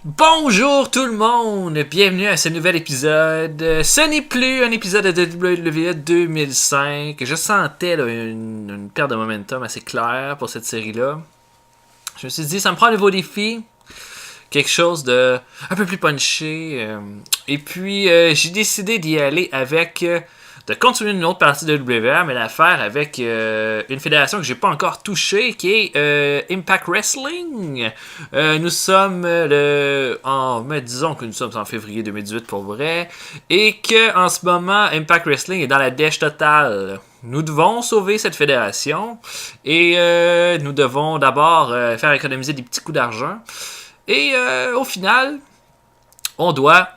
Bonjour tout le monde, bienvenue à ce nouvel épisode. Ce n'est plus un épisode de WWE 2005. Je sentais là, une perte de momentum assez claire pour cette série-là. Je me suis dit, ça me prend un nouveau défi, quelque chose de un peu plus punché. Et puis, j'ai décidé d'y aller avec de continuer une autre partie de WWE, mais la faire avec une fédération que j'ai pas encore touchée, qui est Impact Wrestling. Nous sommes mais disons que nous sommes en février 2018 pour vrai, et que en ce moment Impact Wrestling est dans la dèche totale. Nous devons sauver cette fédération et nous devons d'abord faire économiser des petits coups d'argent. Et au final, on doit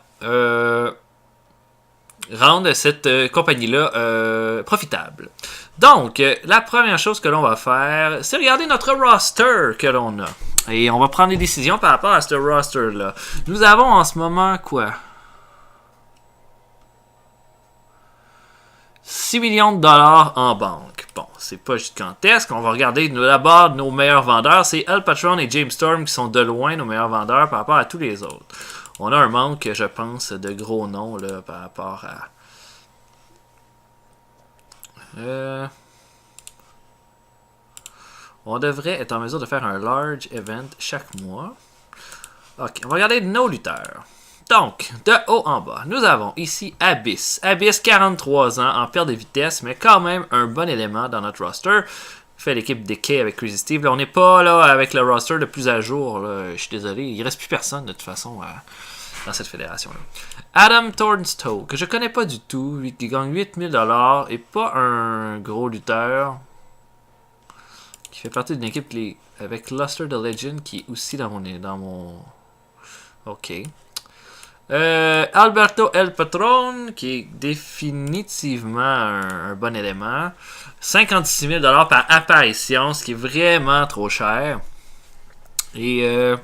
rendre cette compagnie-là profitable. Donc, la première chose que l'on va faire, c'est regarder notre roster que l'on a. Et on va prendre des décisions par rapport à ce roster-là. Nous avons en ce moment quoi? 6 millions de dollars en banque. Bon, c'est pas gigantesque. On va regarder d'abord nos meilleurs vendeurs. C'est El Patron et James Storm qui sont de loin nos meilleurs vendeurs par rapport à tous les autres. On a un manque, je pense, de gros noms là, par rapport à... On devrait être en mesure de faire un large event chaque mois. Ok, on va regarder nos lutteurs. Donc, de haut en bas, nous avons ici Abyss. Abyss, 43 ans, en perte de vitesse, mais quand même un bon élément dans notre roster. Fait l'équipe Decay avec Crazy Steve. Là, on n'est pas là avec le roster le plus à jour. Là. Je suis désolé, il ne reste plus personne de toute façon dans cette fédération-là. Adam Thornstowe, que je connais pas du tout, qui gagne 8000$ et pas un gros lutteur. Qui fait partie d'une équipe avec Luster the Legend qui est aussi dans mon... Ok. Alberto El Patron, qui est définitivement un bon élément. 56 000$ par apparition, ce qui est vraiment trop cher. Et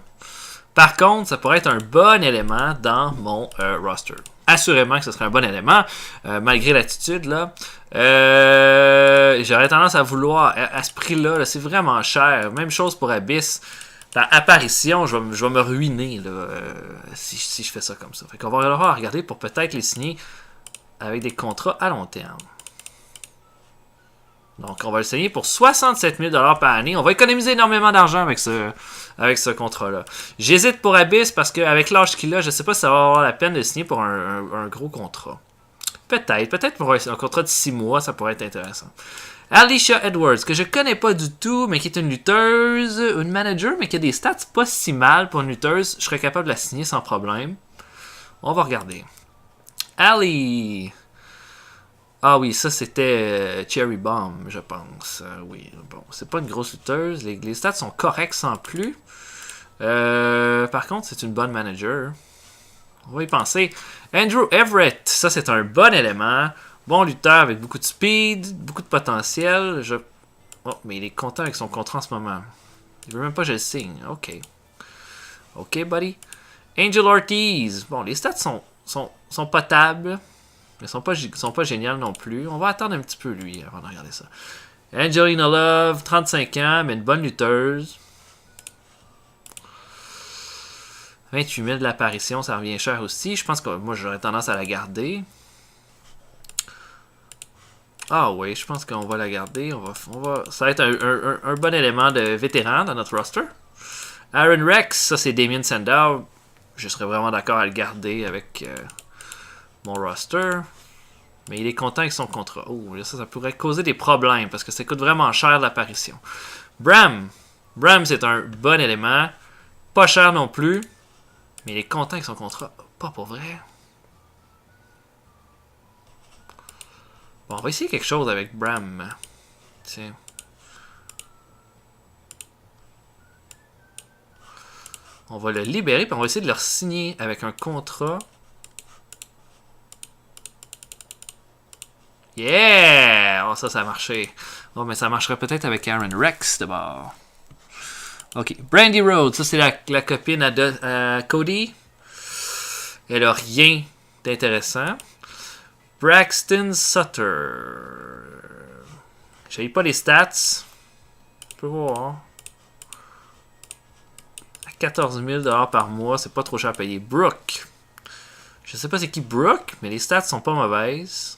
par contre, ça pourrait être un bon élément dans mon roster. Assurément que ce serait un bon élément, malgré l'attitude, là. J'aurais tendance à vouloir, à ce prix-là, c'est vraiment cher. Même chose pour Abyss. Par apparition, je vais me ruiner là, si je fais ça comme ça. Fait qu'on va devoir regarder pour peut-être les signer avec des contrats à long terme. Donc, on va le signer pour 67 000$ par année. On va économiser énormément d'argent avec ce contrat-là. J'hésite pour Abyss parce qu'avec l'âge qu'il a, je ne sais pas si ça va avoir la peine de signer pour un gros contrat. Peut-être pour un contrat de 6 mois, ça pourrait être intéressant. Alicia Edwards, que je connais pas du tout, mais qui est une lutteuse, une manager, mais qui a des stats pas si mal pour une lutteuse. Je serais capable de la signer sans problème. On va regarder. Ali. Ah oui, ça c'était Cherry Bomb, je pense. Oui, bon, c'est pas une grosse lutteuse. Les stats sont corrects sans plus. Par contre, c'est une bonne manager. On va y penser. Andrew Everett, ça c'est un bon élément. Bon lutteur avec beaucoup de speed, beaucoup de potentiel. Oh, mais il est content avec son contrat en ce moment. Il veut même pas que je le signe. Ok. Ok, buddy. Angel Ortiz. Bon, les stats sont potables. Mais sont pas géniales non plus. On va attendre un petit peu lui avant de regarder ça. Angelina Love, 35 ans, mais une bonne lutteuse. 28 000 de l'apparition, ça revient cher aussi. Je pense que moi j'aurais tendance à la garder. Ah oui, je pense qu'on va la garder. Ça va être un bon élément de vétéran dans notre roster. Aaron Rex, ça c'est Damien Sandow. Je serais vraiment d'accord à le garder avec mon roster. Mais il est content avec son contrat. Oh, ça pourrait causer des problèmes parce que ça coûte vraiment cher l'apparition. Bram, c'est un bon élément. Pas cher non plus. Mais il est content avec son contrat. Pas pour vrai. Bon, on va essayer quelque chose avec Bram. Tiens. On va le libérer, puis on va essayer de le signer avec un contrat. Yeah! Oh, ça a marché. Oh, mais ça marcherait peut-être avec Aaron Rex d'abord. Ok. Brandy Rhodes, ça c'est la copine à Cody. Elle a rien d'intéressant. Braxton Sutter. Je n'ai pas les stats. Je peux voir. 14 000 par mois, c'est pas trop cher à payer. Brooke. Je sais pas c'est qui Brooke, mais les stats sont pas mauvaises.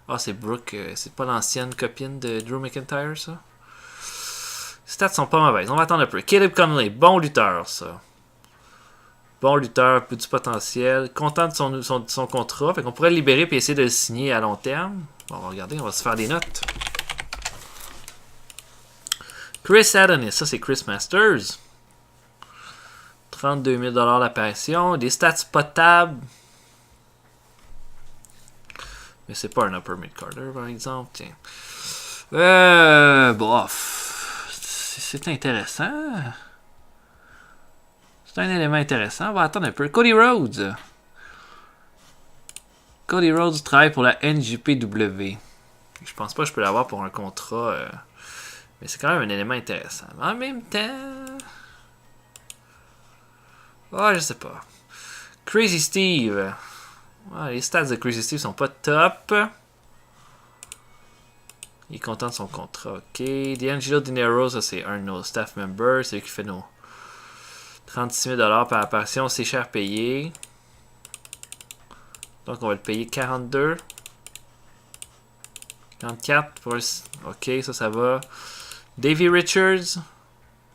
Ah, c'est Brooke. C'est pas l'ancienne copine de Drew McIntyre, ça? Les stats sont pas mauvaises. On va attendre un peu. Caleb Conley, bon lutteur, ça. Bon lutteur, peu du potentiel. Content de son contrat. Fait qu'on pourrait le libérer et essayer de le signer à long terme. Bon, on va regarder, on va se faire des notes. Chris Adonis, ça c'est Chris Masters. 32 000 l'apparition. Des stats potables. Mais c'est pas un upper mid-carder, par exemple. Tiens. Bof. C'est intéressant. C'est un élément intéressant. On va attendre un peu. Cody Rhodes. Cody Rhodes travaille pour la NJPW. Je pense pas que je peux l'avoir pour un contrat. Mais c'est quand même un élément intéressant. Mais en même temps... je sais pas. Crazy Steve. Les stats de Crazy Steve sont pas top. Il est content de son contrat. Ok. D'Angelo Dinero, ça c'est un de nos staff members. C'est lui qui fait nos 36 000 par apparition. C'est cher payé. Donc on va le payer 42. 44 pour un... Ok, ça va. Davey Richards.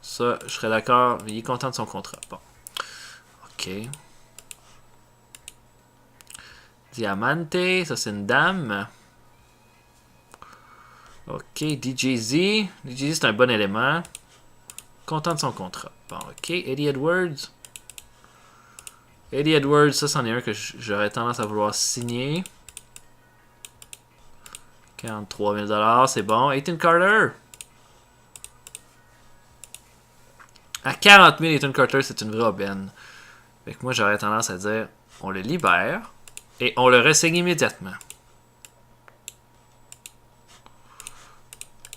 Ça, je serais d'accord. Il est content de son contrat. Bon. Ok. Diamante. Ça, c'est une dame. Ok. DJZ. DJZ, c'est un bon élément. Content de son contrat. Bon, ok. Eddie Edwards. Eddie Edwards, ça, c'en est un que j'aurais tendance à vouloir signer. 43 000 c'est bon. Ethan Carter. À 40 000, Ethan Carter, c'est une vraie aubaine. Fait que moi, j'aurais tendance à dire, on le libère et on le ressigne immédiatement.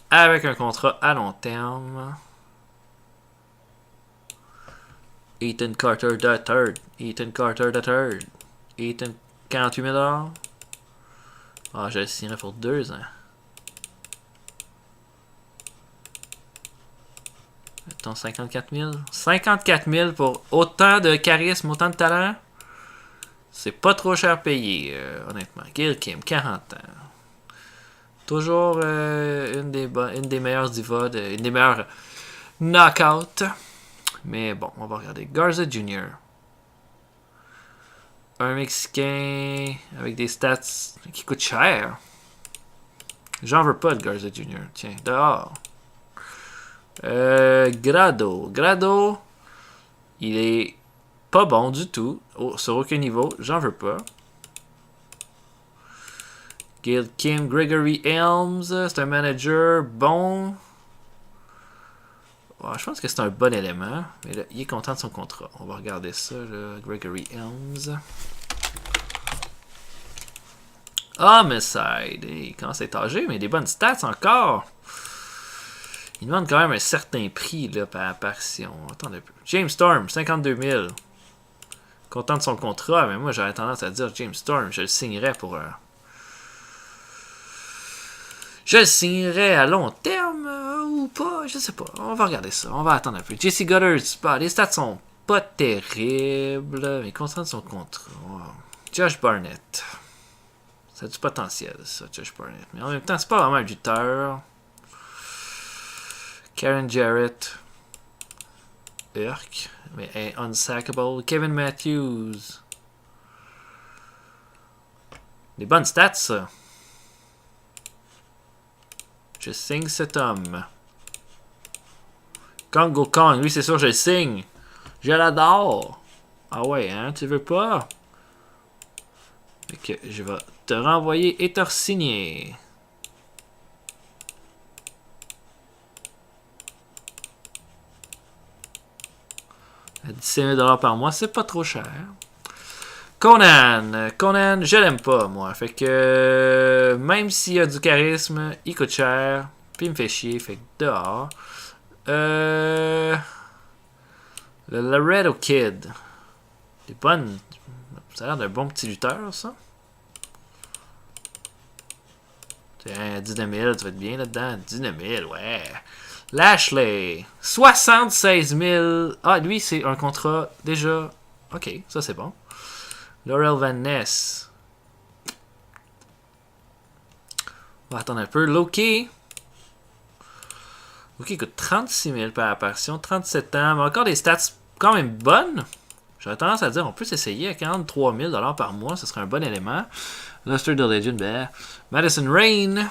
Avec un contrat à long terme. Ethan Carter the third. Ethan Carter the third. Ethan, 48 000 Ah, je le signerai pour 2 ans. Mettons 54 000. 54 000 pour autant de charisme, autant de talent. C'est pas trop cher payé, honnêtement. Gail Kim, 40 ans. Toujours une des meilleures divas, une des meilleures knockouts. Mais bon, on va regarder. Garza Jr. Un Mexicain avec des stats qui coûtent cher. J'en veux pas de Garza Jr. Tiens, dehors. Grado. Grado, il est pas bon du tout. Sur aucun niveau. J'en veux pas. Gail Kim, Gregory Helms. C'est un manager bon. Je pense que c'est un bon élément. Mais là, il est content de son contrat. On va regarder ça, là. Gregory Helms. Homicide. Il commence à être âgé, mais des bonnes stats encore. Il demande quand même un certain prix là, par apparition. Attendez un peu. James Storm, 52 000. Content de son contrat, mais moi j'aurais tendance à dire James Storm, je le signerais pour je le signerais à long terme ou pas, je sais pas. On va regarder ça, on va attendre un peu. Jesse Goddard, les stats sont pas terribles, mais content de son contrat. Wow. Josh Barnett. Ça a du potentiel, ça, Josh Barnett. Mais en même temps, c'est pas vraiment un lutteur. Karen Jarrett. Urk. Mais unsackable. Kevin Matthews. Des bonnes stats, ça. Je signe cet homme. Congo Kong. Lui, c'est sûr, je le signe. Je l'adore. Ah ouais, hein? Tu veux pas? Fait que je vais te renvoyer et te re-signer. À 17 000 par mois, c'est pas trop cher. Conan, je l'aime pas, moi. Fait que même s'il a du charisme, il coûte cher. Puis il me fait chier, fait que dehors. Le Laredo Kid. Des bonnes. Ça a l'air d'un bon petit lutteur, ça. Tiens, 19 000, tu vas être bien là-dedans. 19 000, ouais. Lashley. 76 000. Ah, lui, c'est un contrat déjà. Ok, ça c'est bon. Laurel Van Ness. On va attendre un peu. Loki. Loki coûte 36 000 par apparition. 37 ans. Mais encore des stats quand même bonnes. J'aurais tendance à dire on peut s'essayer à 43 000 par mois. Ce serait un bon élément. Luster the Legend. Ben. Madison Rain.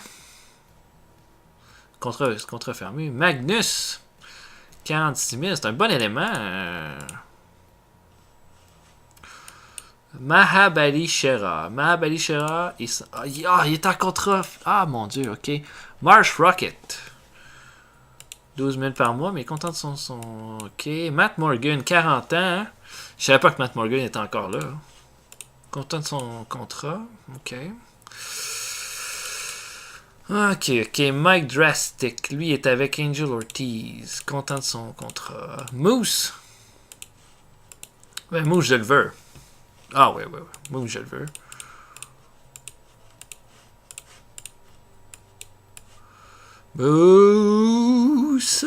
Contrat fermé. Magnus. 46 000. C'est un bon élément. Mahabali Shera. Mahabali Shera, il est en contrat. Ah mon dieu, ok. Marsh Rocket. 12 000 par mois, mais il est content de son. Ok. Matt Morgan, 40 ans. Je savais pas que Matt Morgan était encore là. Content de son contrat. Ok. Ok. Mike Drastic. Lui est avec Angel Ortiz. Content de son contrat. Moose. Ben, Moose, je le veux. Ah, ouais. Moose, je le veux. Moose.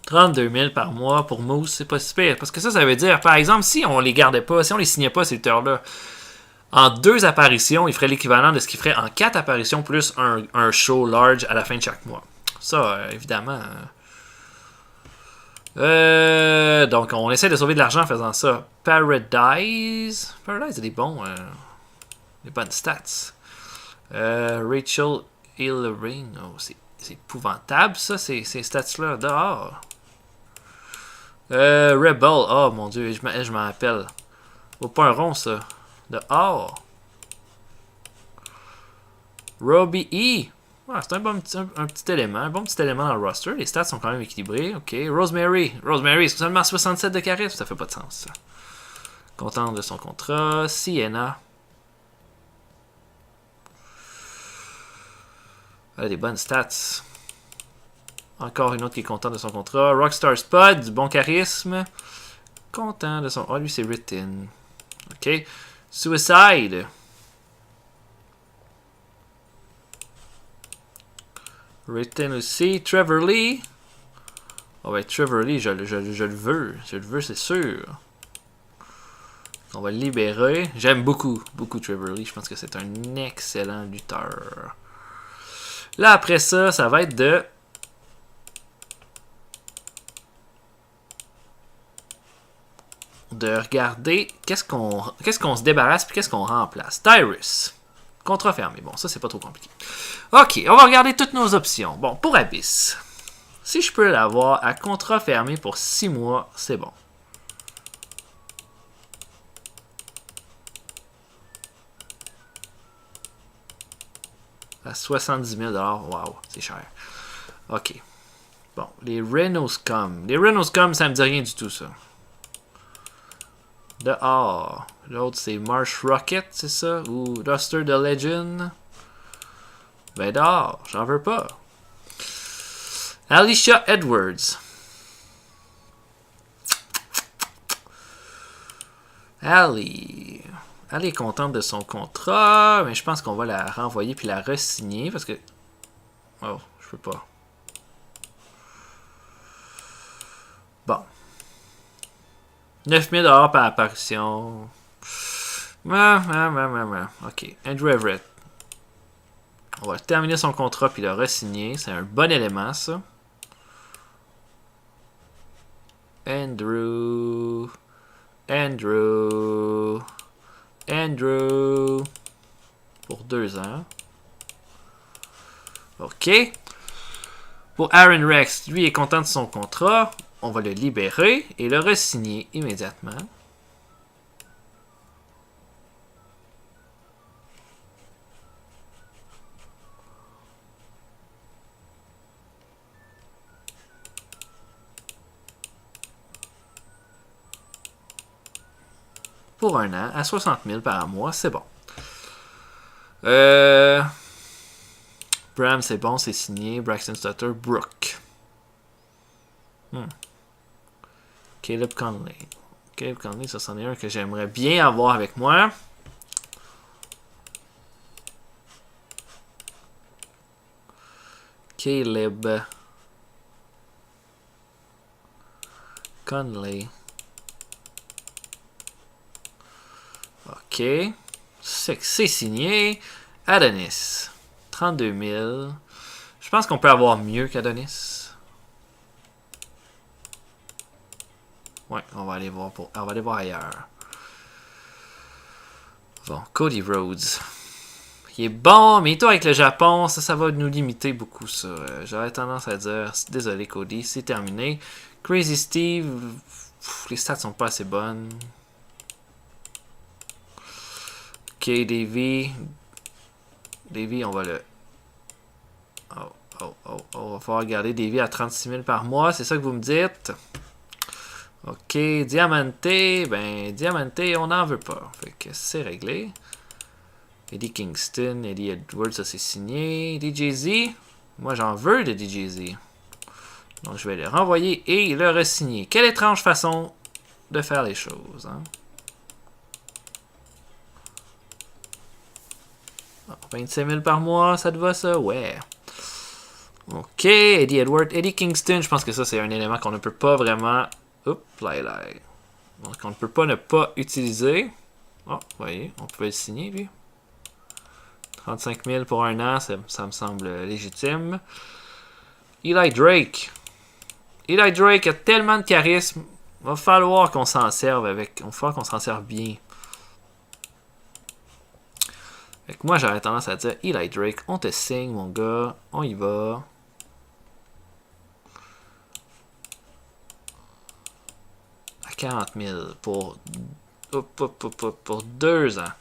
« 32 000 par mois pour Moose, c'est pas super. Parce que ça veut dire, par exemple, si on les gardait pas, si on les signait pas, ces lutteurs-là, en 2 apparitions, il ferait l'équivalent de ce qu'il ferait en 4 apparitions plus un show large à la fin de chaque mois. Ça, évidemment. Donc, on essaie de sauver de l'argent en faisant ça. Paradise a des des bonnes stats. Rachel Hillering. Oh, c'est épouvantable, ça, ces stats-là. Dehors. Rebel. Oh, mon dieu, je m'en rappelle. Oh, pas un rond, ça. Dehors. Robbie E. Ah, c'est un petit élément. Un bon petit élément dans le roster. Les stats sont quand même équilibrés. Ok. Rosemary. Rosemary, c'est seulement 67 de charisme. Ça fait pas de sens, ça. Content de son contrat. Sienna. Elle a des bonnes stats. Encore une autre qui est contente de son contrat. Rockstar Spud, du bon charisme. Content de son. Oh, lui, c'est written. Ok. Suicide. Written aussi. Trevor Lee. Oh, ben, Trevor Lee, je le veux. Je le veux, c'est sûr. On va le libérer. J'aime beaucoup Trevor Lee. Je pense que c'est un excellent lutteur. Là, après ça, ça va être de regarder qu'est-ce qu'on se débarrasse puis qu'est-ce qu'on remplace. Tyrus. Contrat fermé. Bon, ça, c'est pas trop compliqué. Ok, on va regarder toutes nos options. Bon, pour Abyss. Si je peux l'avoir à contrat fermé pour 6 mois, c'est bon. À 70 000 $. Wow, c'est cher. Ok. Bon, les Renault Scum. Les Renault Scum, ça me dit rien du tout, ça. Dehors. L'autre, c'est Marsh Rocket, c'est ça? Ou Luster the Legend. Ben dehors, j'en veux pas. Alicia Edwards. Ali est contente de son contrat, mais je pense qu'on va la renvoyer puis la re-signer parce que... Oh, je peux pas. Bon. 9 000 $ par apparition. Ok. Andrew Everett. On va terminer son contrat puis le re-signer. C'est un bon élément, ça. Andrew. Pour 2 ans. Ok. Pour Aaron Rex, lui est content de son contrat. On va le libérer et le re-signer immédiatement. Pour 1 an, à 60 000 par mois, c'est bon. Bram, c'est bon, c'est signé. Braxton Sutter, Brooke. Caleb Conley. Caleb Conley, ça c'en est un que j'aimerais bien avoir avec moi. Caleb. Conley. OK. C'est signé. Adonis. 32 000. Je pense qu'on peut avoir mieux qu'Adonis. Ouais, on va aller voir ailleurs. Bon, Cody Rhodes. Il est bon, mais toi avec le Japon, ça va nous limiter beaucoup, ça. J'aurais tendance à dire, désolé Cody, c'est terminé. Crazy Steve, les stats sont pas assez bonnes. Ok, Davy. Davy, on va le... on va falloir garder Davy à 36 000 par mois, c'est ça que vous me dites? Ok, Diamante, ben Diamante, on n'en veut pas. Fait que c'est réglé. Eddie Kingston, Eddie Edwards, ça c'est signé. DJZ, moi j'en veux de DJZ. Donc je vais le renvoyer et le re-signer. Quelle étrange façon de faire les choses. Hein? Oh, 25 000 par mois, ça te va ça? Ouais. Ok, Eddie Edwards, Eddie Kingston, je pense que ça c'est un élément qu'on ne peut pas vraiment... Oups, là. Donc on ne peut pas ne pas utiliser. Oh, vous voyez, on pouvait le signer lui. 35 000 pour un an, ça me semble légitime. Eli Drake. Eli Drake a tellement de charisme. Va falloir qu'on s'en serve avec. Il va falloir qu'on s'en serve bien. Fait que moi, j'aurais tendance à dire Eli Drake, on te signe, mon gars. On y va. À 40 000 pour 2 ans.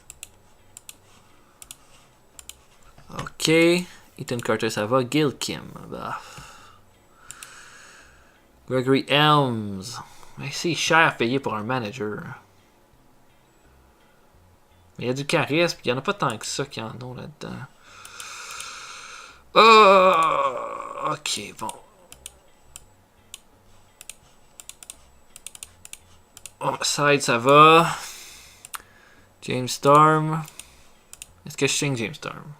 Ok. Ethan Carter, ça va. Gil Kim. Bah. Gregory Helms. Mais c'est cher payé pour un manager. Mais il y a du charisme. Il n'y en a pas tant que ça qu'il y en a là-dedans. Oh, ok, bon. Oh, side, ça va. James Storm. Est-ce que je signe James Storm?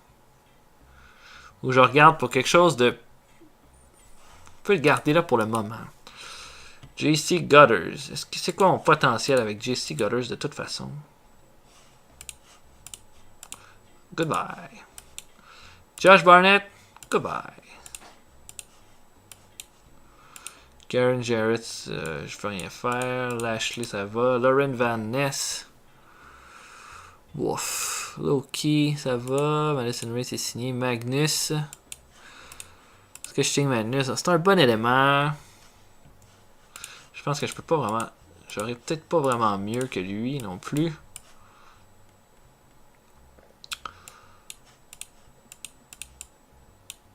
Ou je regarde pour quelque chose de... On peut le garder là pour le moment. JC Gutters. C'est quoi mon potentiel avec JC Gutters de toute façon? Goodbye. Josh Barnett. Goodbye. Karen Jarrett, je peux rien faire. Lashley, ça va. Lauren Van Ness. Ouf. Loki, ça va. Madison Ray, c'est signé. Magnus. Est-ce que je signe Magnus? C'est un bon élément. Je pense que je peux pas vraiment... J'aurais peut-être pas vraiment mieux que lui non plus.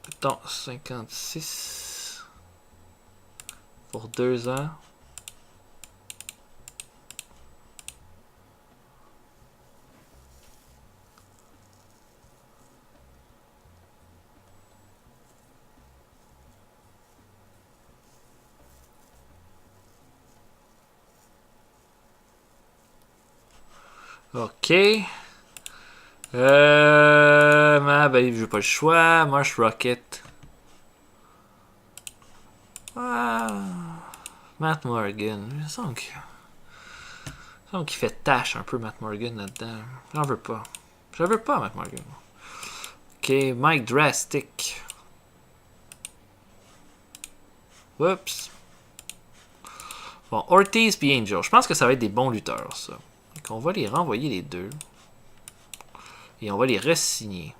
Attends, 56 pour 2 ans. Ok. Ben, j'ai pas le choix. Marsh Rocket. Ah, Matt Morgan. Il me semble qu'il fait tâche un peu Matt Morgan là-dedans. J'en veux pas. Je veux pas Matt Morgan. Ok, Mike Drastic. Oups. Bon, Ortiz et Angel. Je pense que ça va être des bons lutteurs, ça. Donc on va les renvoyer les deux. Et on va les re-signer.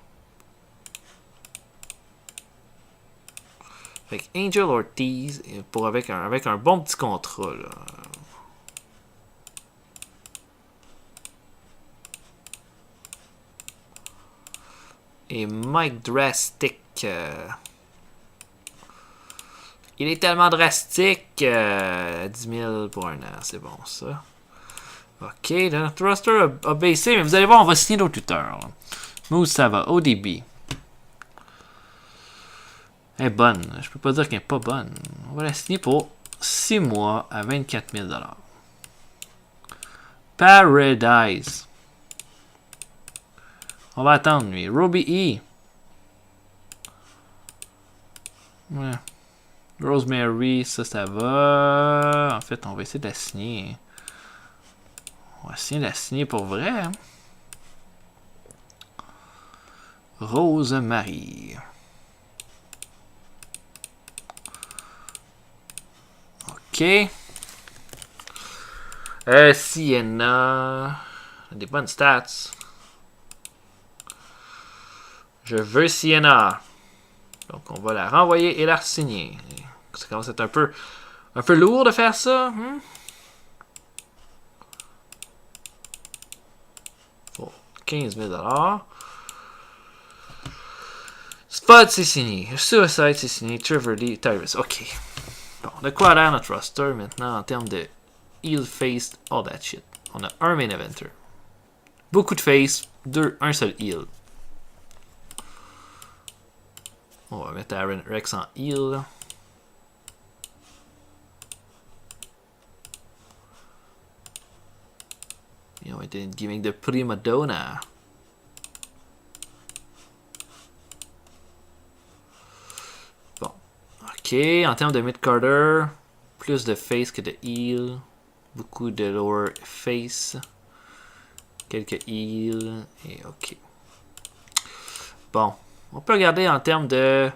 Fait que Angel Ortiz avec un bon petit contrat là. Et Mike Drastic. Il est tellement drastique. 10 000 pour un an, c'est bon ça. Ok, notre roster a baissé, mais vous allez voir, on va signer d'autres lutteurs. Moose, ça va. ODB. Elle est bonne. Je peux pas dire qu'elle est pas bonne. On va la signer pour 6 mois à 24 000 $. Paradise. On va attendre, lui. Robbie E. Ouais. Rosemary, ça va. En fait, on va essayer de la signer. On va essayer de la signer pour vrai. Hein? Rosemary. Ok. Sienna. Des bonnes stats. Je veux Sienna. Donc, on va la renvoyer et la signer. Ça commence à être un peu lourd de faire ça. Pour 15 000 $. Spud, c'est signé. Suicide, c'est signé. Trevor Lee, Tyrus. Ok. Bon, de quoi a l'air notre roster maintenant en termes de heel face, all that shit. On a un main eventer. Beaucoup de face, un seul heel. On va mettre Aaron Rex en heel. Et on va être une gimmick de Prima Donna. Bon. Ok, en termes de mid-carder, plus de face que de heel. Beaucoup de lower face. Quelques heals. Et ok. Bon. On peut regarder en termes de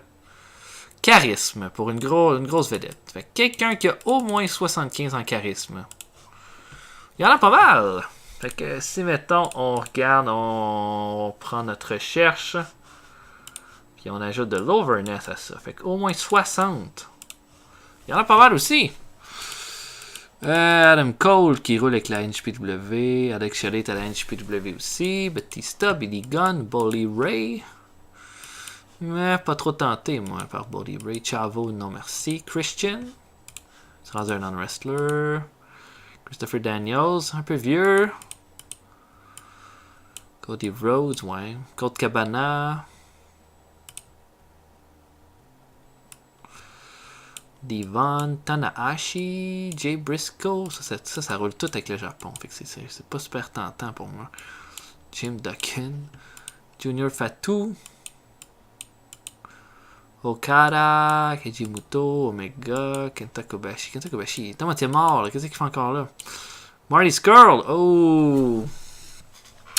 charisme pour une grosse vedette. Fait quelqu'un qui a au moins 75 en charisme. Il y en a pas mal. Fait que si mettons on regarde, on prend notre recherche. Puis on ajoute de l'overness à ça. Fait qu'au moins 60. Il y en a pas mal aussi. Adam Cole qui roule avec la NJPW. Alex Shelley à la NJPW aussi. Batista, Billy Gunn, Bully Ray. Mais pas trop tenté, moi, par Bully Ray. Chavo, non merci. Christian. C'est rendu un non-wrestler. Christopher Daniels, un peu vieux. Cody Rhodes, ouais. Colt Cabana. Devon, Tanahashi, Jay Briscoe. Ça roule tout avec le Japon. Fait que c'est pas super tentant pour moi. Jim Duggan. Junior Fatu. Okada, Kejimuto, Omega, Kenta Kobashi. Kenta Kobashi, t'es moitié mort, qu'est-ce qu'il fait encore là? Marty Skrull, oh!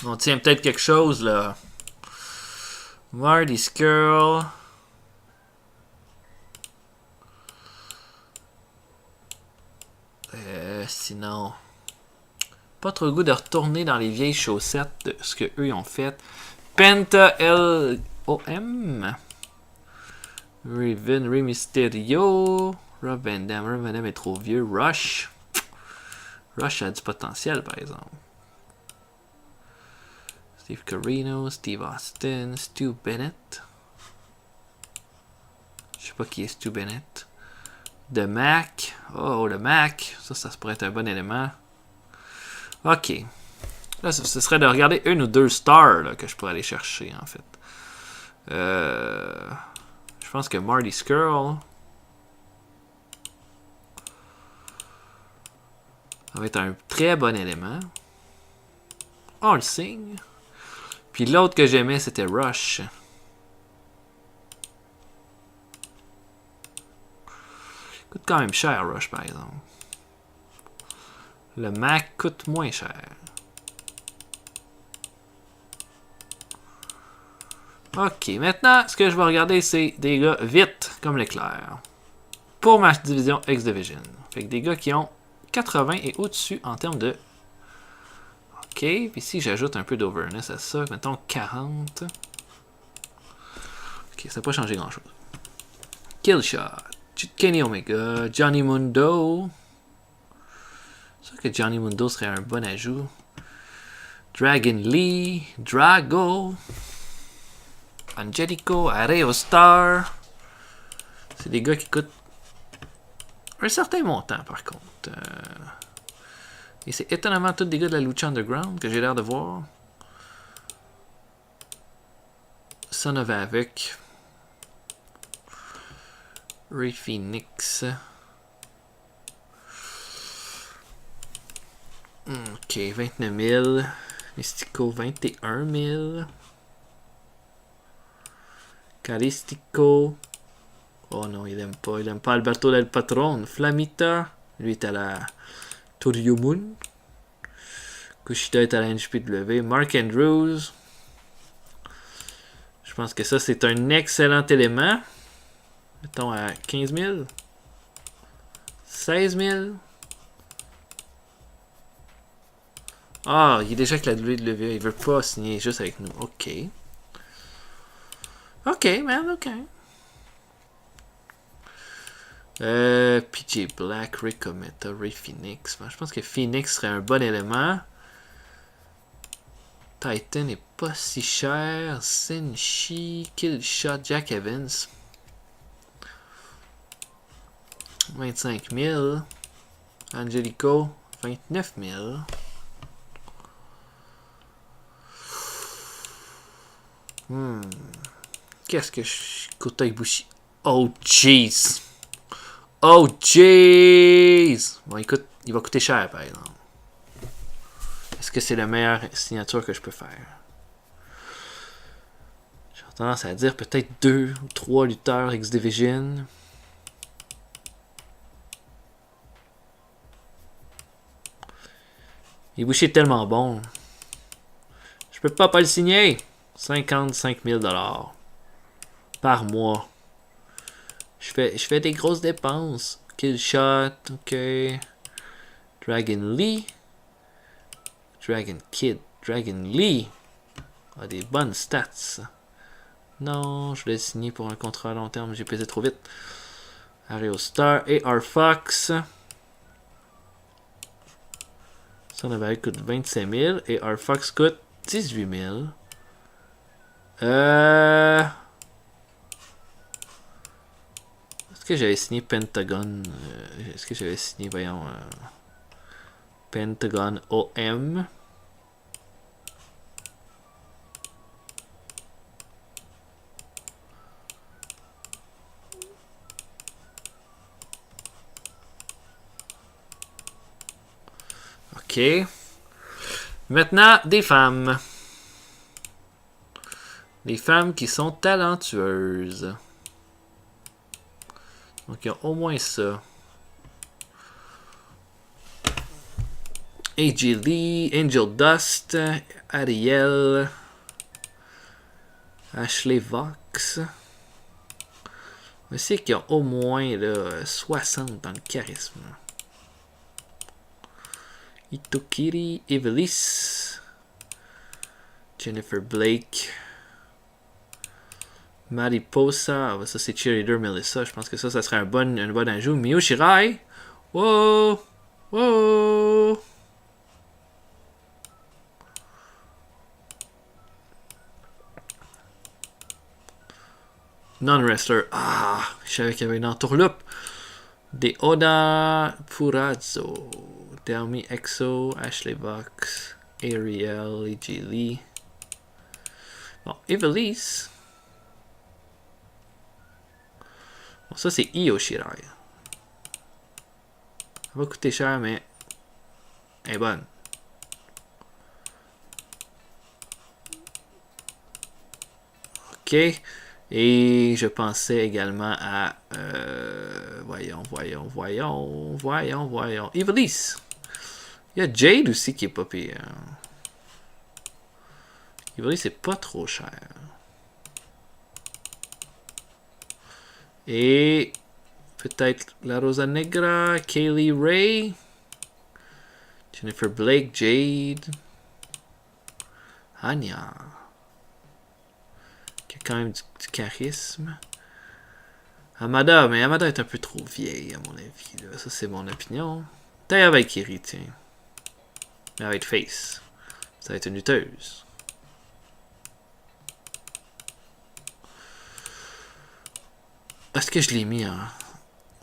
On tient peut-être quelque chose là. Marty Skrull. Sinon, pas trop le goût de retourner dans les vieilles chaussettes de ce que eux ont fait. Penta LOM. Raven, Rey Mysterio, Rob Van Dam. Rob Van Dam est trop vieux. Rush a du potentiel, par exemple. Steve Corino, Steve Austin, Stu Bennett. Je sais pas qui est Stu Bennett. The Mac. Oh, le Mac. Ça pourrait être un bon élément. Ok. Là, ce serait de regarder une ou deux stars là, que je pourrais aller chercher, en fait. Je pense que Marty Skrull ça va être un très bon élément. On le signe. Puis l'autre que j'aimais, c'était Rush. Coûte quand même cher, Rush, par exemple. Le Mac coûte moins cher. Ok, maintenant, ce que je vais regarder, c'est des gars vite, comme l'éclair. Pour ma division X-Division. Fait que des gars qui ont 80 et au-dessus en termes de... Ok, puis si j'ajoute un peu d'overness à ça, mettons 40. Ok, ça n'a pas changé grand-chose. Killshot, Kenny Omega, Johnny Mundo. C'est sûr que Johnny Mundo serait un bon ajout. Dragon Lee, Drago, Angelico, Areo Star. C'est des gars qui coûtent un certain montant, par contre. Et c'est étonnamment tous des gars de la Lucha Underground que j'ai l'air de voir. Son of Havoc. Ray Phoenix. Ok, 29 000. Mystico, 21 000. Calistico. Oh non, il aime pas. Il aime pas Alberto del Patron. Flamita, lui est à la Toriumun. Kushida est à la NJPW. Mark Andrews. Je pense que ça, c'est un excellent élément. Mettons à 15 000. 16 000. Ah, il est déjà avec la WWE. Il veut pas signer juste avec nous. Ok. Ok, man, ok. PJ Black, Rick Cometa, Ray Phoenix. Je pense que Phoenix serait un bon élément. Titan est pas si cher. Senshi, Killshot, Jack Evans. 25 000. Angelico, 29 000. Qu'est-ce que je... Kota Ibushi. Oh, jeez. Oh, jeez. Bon, écoute, il va coûter cher, par exemple. Est-ce que c'est la meilleure signature que je peux faire? J'ai tendance à dire peut-être 2 ou 3 lutteurs X-Division. Ibushi est tellement bon. Je peux pas le signer. 55 000 $ par mois. Je fais des grosses dépenses. Killshot, ok. Dragon Lee. Dragon Kid. Dragon Lee a des bonnes stats. Non, je l'ai signé pour un contrat à long terme. J'ai pesé trop vite. Ario Star et R-Fox. Son valeur coûte 25 000 et R-Fox coûte 18 000. Est-ce que j'avais signé Pentagon? Est-ce que j'avais signé, voyons, Pentagon OM? Ok. Maintenant, des femmes. Des femmes qui sont talentueuses. Donc, il y a au moins ça. AJ Lee, Angel Dust, Ariel, Ashley Vox. Je sais qu'il y a au moins là, 60 dans le charisme. Itokiri, Evelis, Jennifer Blake, Mariposa, ça c'est Cheerleader Melissa, je pense que ça serait un bon ajout. Mio Shirai, wow, wow. Non-wrestler, je savais qu'il y avait une entourloupe. Des Oda Purazzo, Delmi Exo, Ashley Vox, Ariel, E.G. Lee. Bon, Evelise. Bon, ça c'est Io Shirai. Ça va coûter cher, mais elle est bonne. Ok. Et je pensais également à... voyons. Evelise. Il y a Jade aussi qui est pas pire. Evelise, c'est pas trop cher. Et peut-être la Rosa Negra, Kaylee Ray, Jennifer Blake, Jade, Anya, qui a quand même du charisme. Amada, mais Amada est un peu trop vieille à mon avis. Là. Ça c'est mon opinion. Taya Valkyrie, tiens. Elle va être face. Ça va être une lutteuse. Est-ce que je l'ai mis en...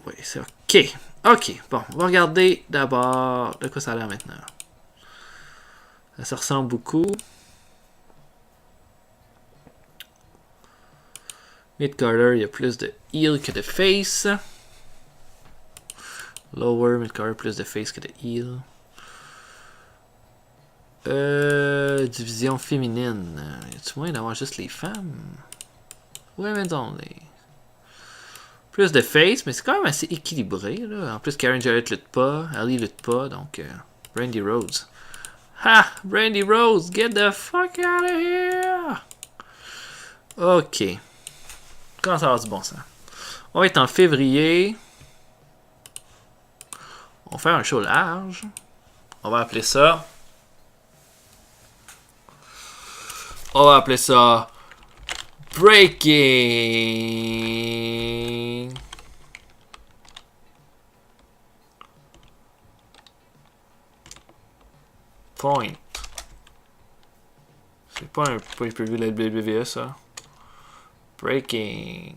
Oui, c'est ok. Ok, bon, on va regarder d'abord de quoi ça a l'air maintenant. Ça ressemble beaucoup. Mid-Carter, il y a plus de heal que de face. Lower, Mid-Carter, plus de face que de heal. Division féminine. Y a-tu moyen d'avoir juste les femmes? Women's only. Plus de face, mais c'est quand même assez équilibré. Là. En plus, Karen Jarrett lutte pas, Ali lutte pas, donc Brandy Rose. Ha! Brandy Rose, get the fuck out of here! Ok. Comment ça va du bon sens? On va être en février. On va faire un show large. On va appeler ça. On va appeler ça. Breaking. Point. C'est pas un pay-per-view de la WWE, ça. Breaking.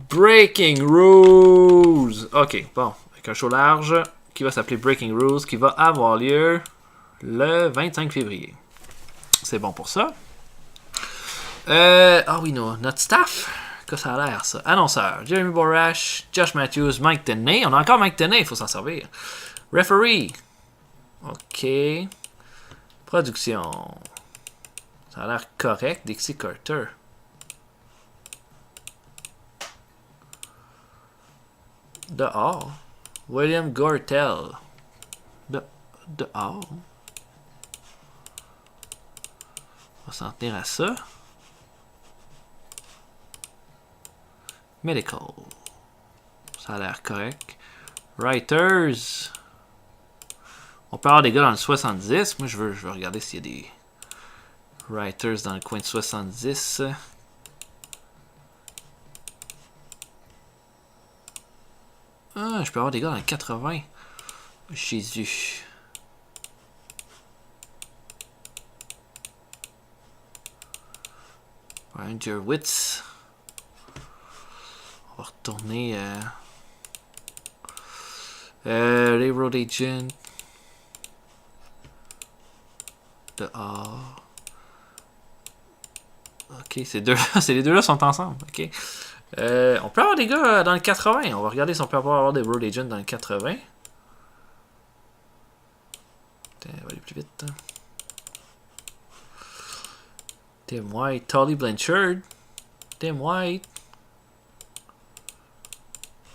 Breaking Rules. Ok, bon. Avec un show large qui va s'appeler Breaking Rules, qui va avoir lieu le 25 février. C'est bon pour ça. Ah oui, non. Notre staff. Que ça a l'air, ça. Annonceur. Jeremy Borash, Josh Matthews, Mike Tenay. On a encore Mike Tenay, il faut s'en servir. Referee. Ok. Production. Ça a l'air correct. Dixie Carter. Dehors. William Gortel. Dehors. On va s'en tenir à ça. Medical. Ça a l'air correct. Writers. On peut avoir des gars dans le 70. Moi, je veux regarder s'il y a des writers dans le coin de 70. Ah, je peux avoir des gars dans le 80. Jésus. Ranger Witz. On va retourner les Road Agent. Dehors. Ok, ces deux-là, les deux-là sont ensemble. Ok. On peut avoir des gars dans le 80. On va regarder si on peut avoir des Road Agents dans le 80. Putain, on va aller plus vite. Hein. Tim White, Tully Blanchard. Tim White.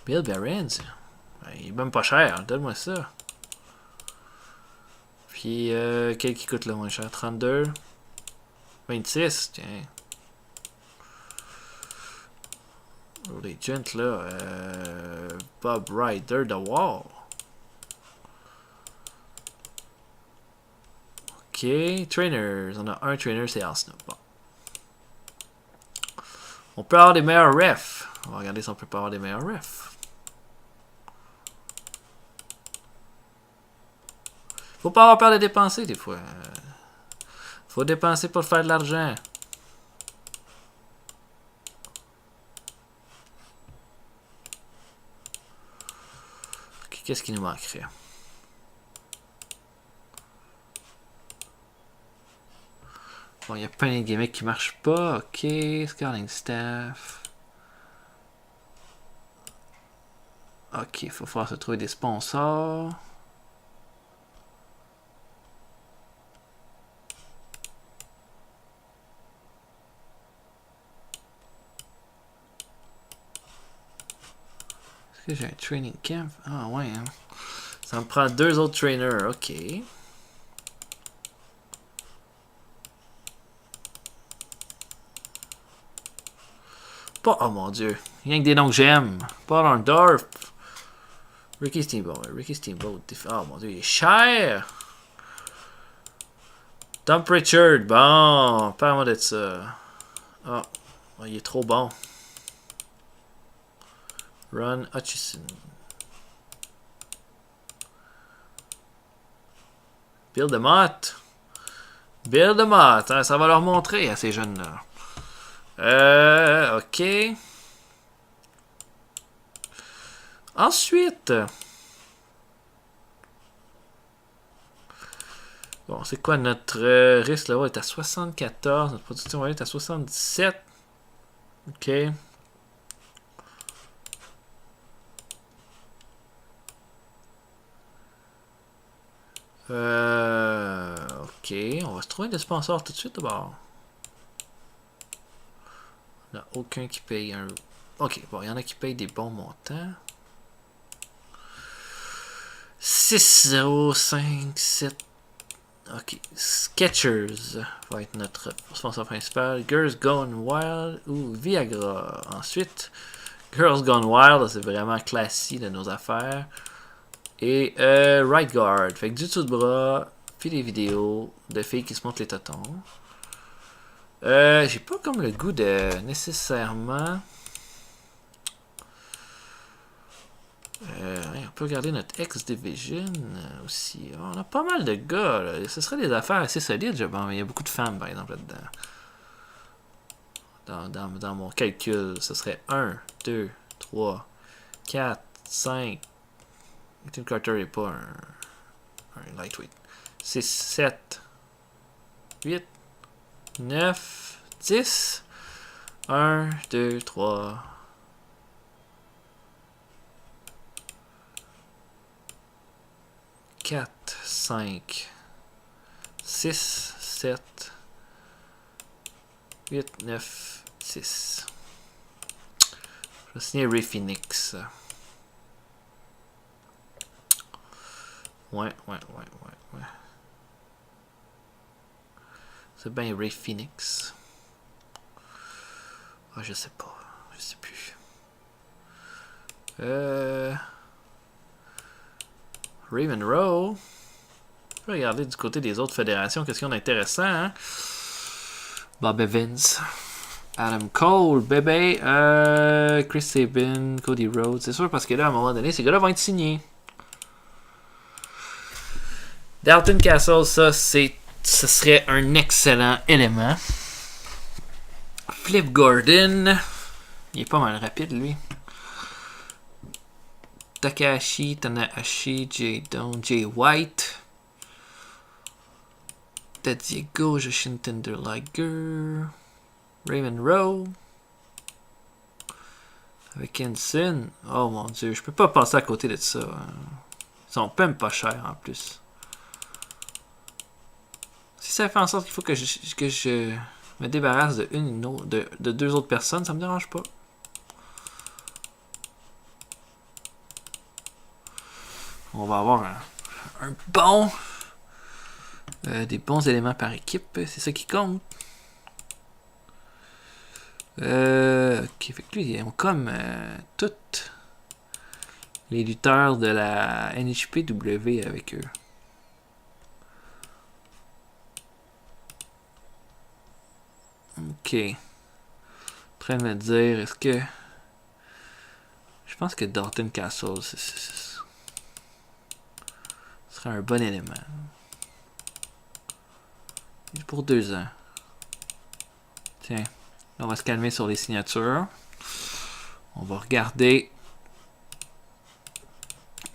Bill Behrens. Il est même pas cher. Donne-moi ça. Puis, quel qui coûte le moins cher? 32. 26. Tiens. Road Agent, là. Bob Ryder, The Wall. Ok. Trainers. On a un trainer, c'est Arsenal. Bon. On peut avoir des meilleurs refs. On va regarder si on peut pas avoir des meilleurs refs. Faut pas avoir peur de dépenser, des fois. Faut dépenser pour faire de l'argent. Qu'est-ce qui nous manquerait? Bon, il y a plein de gimmicks qui marchent pas. Ok, Scouting Staff. Ok, il faut falloir se trouver des sponsors. Est-ce que j'ai un training camp? Ah ouais, hein. Ça me prend 2 autres trainers, ok. Pas, oh mon dieu, rien que des noms que j'aime. Paul Orndorff. Ricky Steamboat. Ricky Steamboat. Oh mon dieu, il est cher. Tom Pritchard. Bon, parle-moi de ça. Oh, il est trop bon. Ron Hutchison. Bill DeMott. Bill DeMott. Hein, ça va leur montrer à ces jeunes-là. Ok. Ensuite. Bon, c'est quoi notre risque là? On est à 74. Notre production va être à 77. Ok. Ok. On va se trouver des sponsors tout de suite d'abord. On n'a aucun qui paye un. Ok, bon, il y en a qui payent des bons montants. 6, 0, 5, 7. Ok. Skechers va être notre sponsor principal. Girls Gone Wild ou Viagra. Ensuite, Girls Gone Wild, c'est vraiment classique de nos affaires. Et Right Guard. Fait que du tout de bras, puis des vidéos de filles qui se montrent les totons. J'ai pas comme le goût de nécessairement. On peut regarder notre X-Division aussi. On a pas mal de gars. Là. Ce serait des affaires assez solides. Bon, il y a beaucoup de femmes, par exemple, là-dedans. Dans mon calcul, ce serait 1, 2, 3, 4, 5. Tim Carter n'est pas un lightweight. 6, 7, 8, 9, 10. 1, 2, 3. 4, 5, 6, 7, 8, 9, 10. Je vais signer Ray Phoenix. Ouais. C'est bien Ray Phoenix. Ah, je sais pas. Je sais plus. Raven Row. Je vais regarder du côté des autres fédérations. Qu'est-ce qu'on a d'intéressant, hein? Bob Evans. Adam Cole, bébé. Chris Sabin, Cody Rhodes. C'est sûr parce que là, à un moment donné, ces gars-là vont être signés. Dalton Castle, ce serait un excellent élément. Flip Gordon. Il est pas mal rapide, lui. Takahashi, Tanahashi, Jay Doan, Jay White. Diego, Jushin Timberlake. Raven Rowe. Avec Henson. Oh mon dieu, je peux pas passer à côté de ça. Ils sont même pas chers en plus. Si ça fait en sorte qu'il faut que je me débarrasse de deux autres personnes, ça me dérange pas. On va avoir un bon... des bons éléments par équipe, c'est ça qui compte. Ok, fait que lui, ils ont comme toutes les lutteurs de la NHPW avec eux. Ok. En train de me dire, est-ce que... Je pense que Dalton Castle, ce serait un bon élément. Pour 2 ans. Tiens, on va se calmer sur les signatures. On va regarder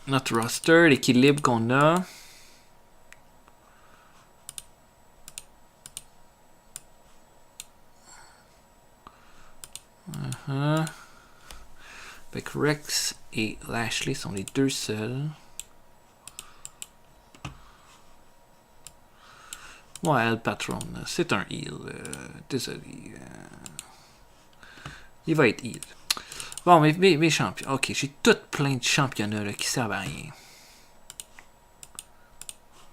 notre roster, l'équilibre qu'on a. Avec Rex et Lashley sont les deux seuls. Ouais, El Patron, c'est un heel. Désolé. Il va être heel. Bon, mes champions. Ok, j'ai tout plein de championnats là, qui servent à rien.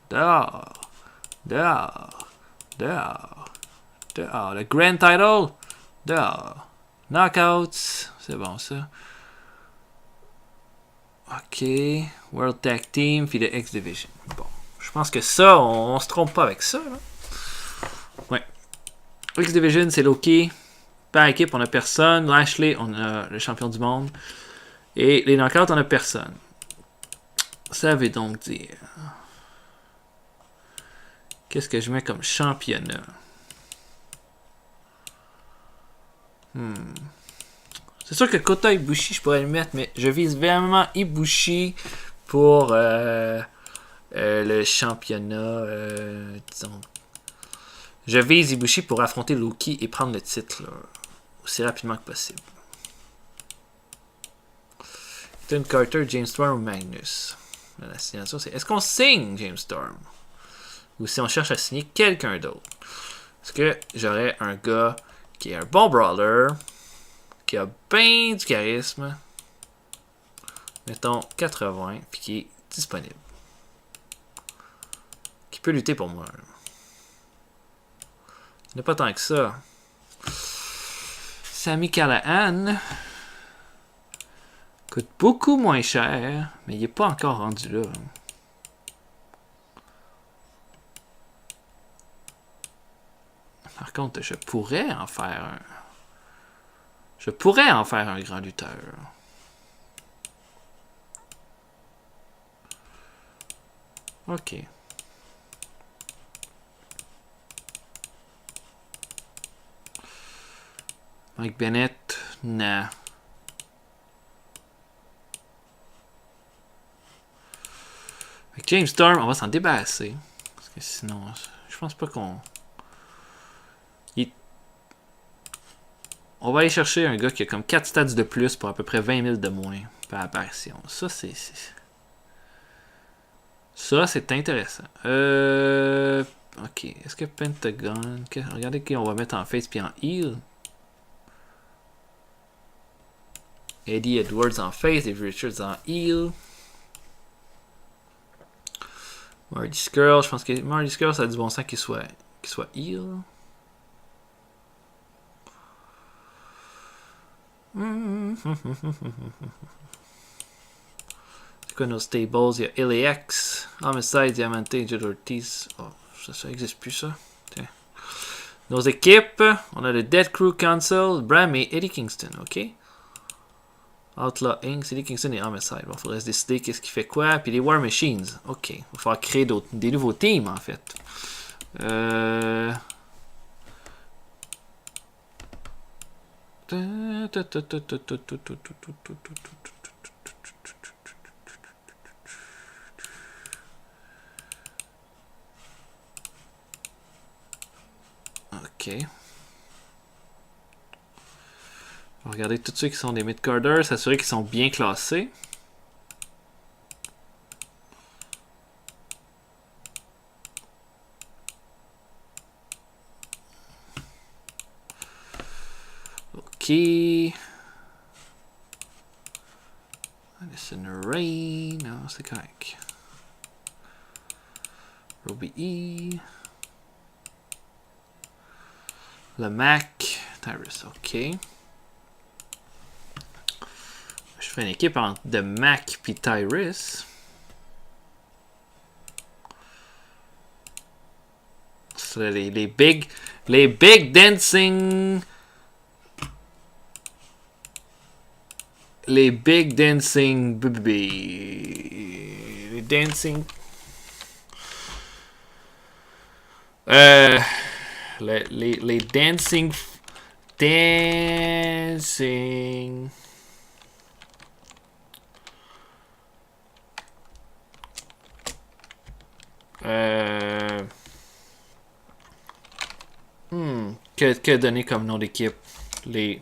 Dehors. Le Grand Title. Dehors. Knockouts. C'est bon ça. Ok. World Tag Team, puis le X-Division. Bon. Je pense que ça, on se trompe pas avec ça. Là. Ouais. X-Division, c'est Loki. Par équipe, on a personne. Lashley, on a le champion du monde. Et les knockouts, on a personne. Ça veut donc dire... Qu'est-ce que je mets comme championnat? C'est sûr que Kota Ibushi, je pourrais le mettre, mais je vise vraiment Ibushi pour le championnat. Disons. Je vise Ibushi pour affronter Loki et prendre le titre là, aussi rapidement que possible. Ethan Carter, James Storm ou Magnus? La signature, c'est est-ce qu'on signe James Storm? Ou si on cherche à signer quelqu'un d'autre? Est-ce que j'aurais un gars qui est un bon brawler? Ok. qui a bien du charisme. Mettons 80, puis qui est disponible. Qui peut lutter pour moi. Il n'y a pas tant que ça. Sami Callihan coûte beaucoup moins cher, mais il n'est pas encore rendu là. Par contre, je pourrais en faire un. Je pourrais en faire un grand lutteur. Ok. Mike Bennett, nah. Avec James Storm, on va s'en débarrasser. Parce que sinon, je pense pas qu'on... On va aller chercher un gars qui a comme 4 stats de plus pour à peu près 20 000 de moins par apparition. Ça, c'est... Ça, c'est intéressant. Ok. Est-ce que Pentagon... Regardez qui on va mettre en face puis en heal. Eddie Edwards en face, Dave Richards en heal. Marty Scurll, je pense que Marty Scurll, ça a du bon sens qu'il soit heal. C'est quoi nos stables? Il y a LAX, Homicide, Diamante, Judd Ortiz. Oh, ça existe plus ça. Tiens. Nos équipes, on a le Dead Crew Council, Bram et Eddie Kingston, ok? Outlaw Inc., Eddie Kingston et Homicide. Bon, il faudrait se décider qu'est-ce qui fait quoi. Puis les War Machines, ok. Il va falloir créer des nouveaux teams en fait. Ok. On va regarder tous ceux qui sont des mid-carders, s'assurer qu'ils sont bien classés. Ok. Addison Ray, non, c'est correct. Robbie E. Le Mac, Tyrus, ok. Je fais une équipe entre The Mac et Tyrus. C'est les big dancing. Les big dancing baby. Les dancing. Les dancing. Dancing. Que donner comme nom d'équipe? Les.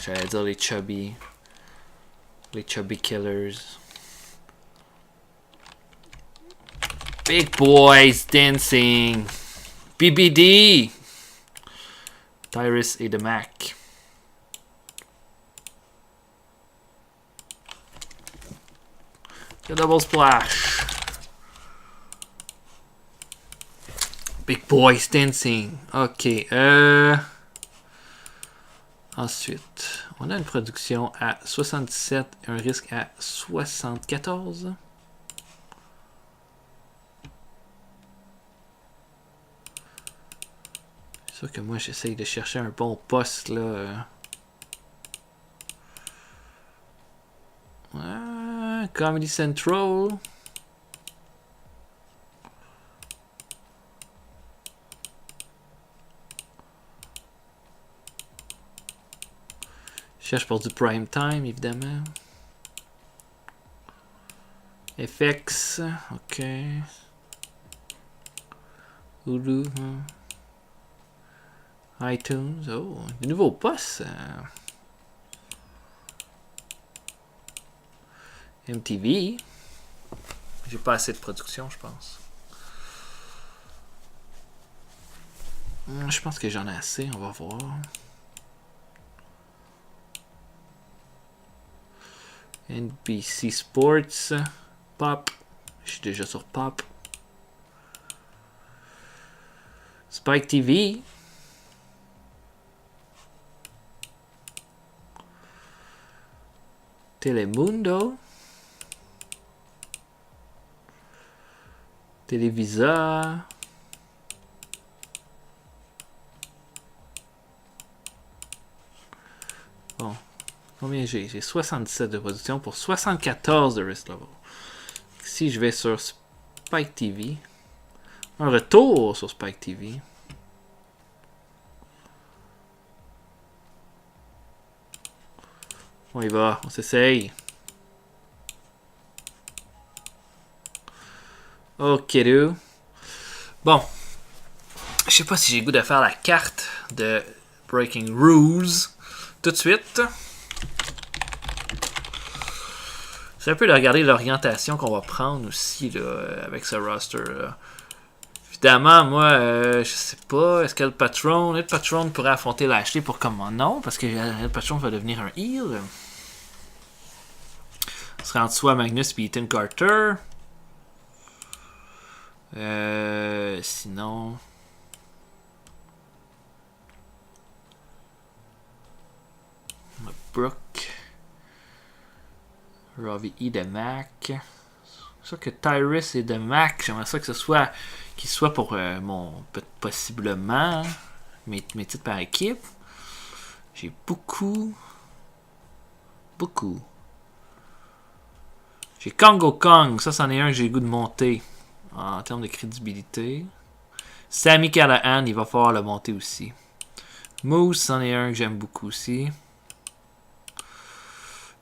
J'allais dire les chubby. Les chubby killers. Big boys dancing. BBD. Tyrus et The Mac. The double splash. Big boys dancing. Ok. Ensuite, on a une production à 77, un risque à 74. C'est sûr que moi j'essaye de chercher un bon poste là. Comedy Central. Je cherche pour du prime time, évidemment. FX, ok. Hulu, iTunes, oh, des nouveaux postes. MTV. J'ai pas assez de production, je pense. Je pense que j'en ai assez, on va voir. NBC Sports. Pop. Je suis déjà sur Pop. Spike TV. Telemundo. Televisa. Bon. Combien j'ai? J'ai 77 de production pour 74 de Risk Level. Si je vais sur Spike TV. Un retour sur Spike TV. On y va, on s'essaye. Ok, do. Bon. Je sais pas si j'ai le goût de faire la carte de Breaking Rules tout de suite. C'est un peu de regarder l'orientation qu'on va prendre aussi là, avec ce roster. Là. Évidemment, moi, je sais pas. Est-ce que le Patron pourrait affronter Lashley pour comment? Non, parce que le Patron va devenir un heel. Ce serait entre soi Magnus et Ethan Carter. Sinon. Brooke. Robbie E. de Mac. C'est sûr que Tyrus et de Mac, j'aimerais ça que ce soit qu'il soit pour mon possiblement mes titres par équipe. J'ai beaucoup. J'ai Congo Kong, ça c'en est un que j'ai le goût de monter en termes de crédibilité. Sami Callihan, il va falloir le monter aussi. Moose, c'en est un que j'aime beaucoup aussi.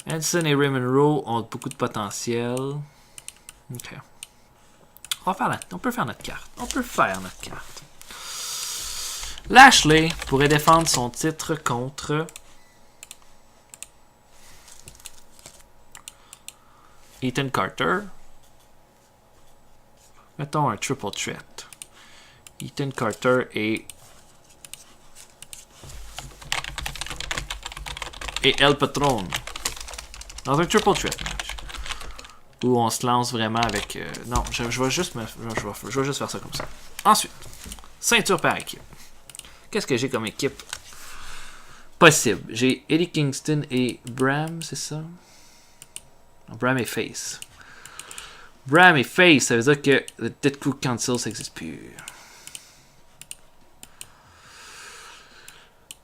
Edson et Raymond Rowe ont beaucoup de potentiel. Ok. On peut faire notre carte. Lashley pourrait défendre son titre contre Ethan Carter. Mettons un triple threat. Ethan Carter et El Patron. Dans un triple threat match. Où on se lance vraiment avec... non, je vais juste faire ça comme ça. Ensuite, ceinture par équipe. Qu'est-ce que j'ai comme équipe possible? J'ai Eddie Kingston et Bram, c'est ça? Non, Bram et Face. Bram et Face, ça veut dire que le Dead Crew Council, ça n'existe plus.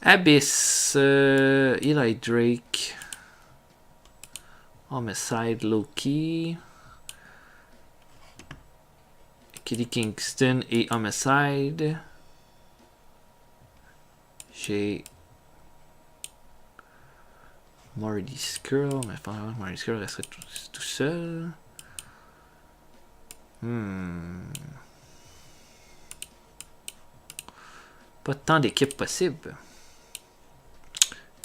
Abyss, Eli Drake, Homicide, Loki, Eddie Kingston et Homicide. J'ai Marty Skrull, mais pas vraiment Marty Skrull resterait tout seul. Pas tant d'équipes possibles.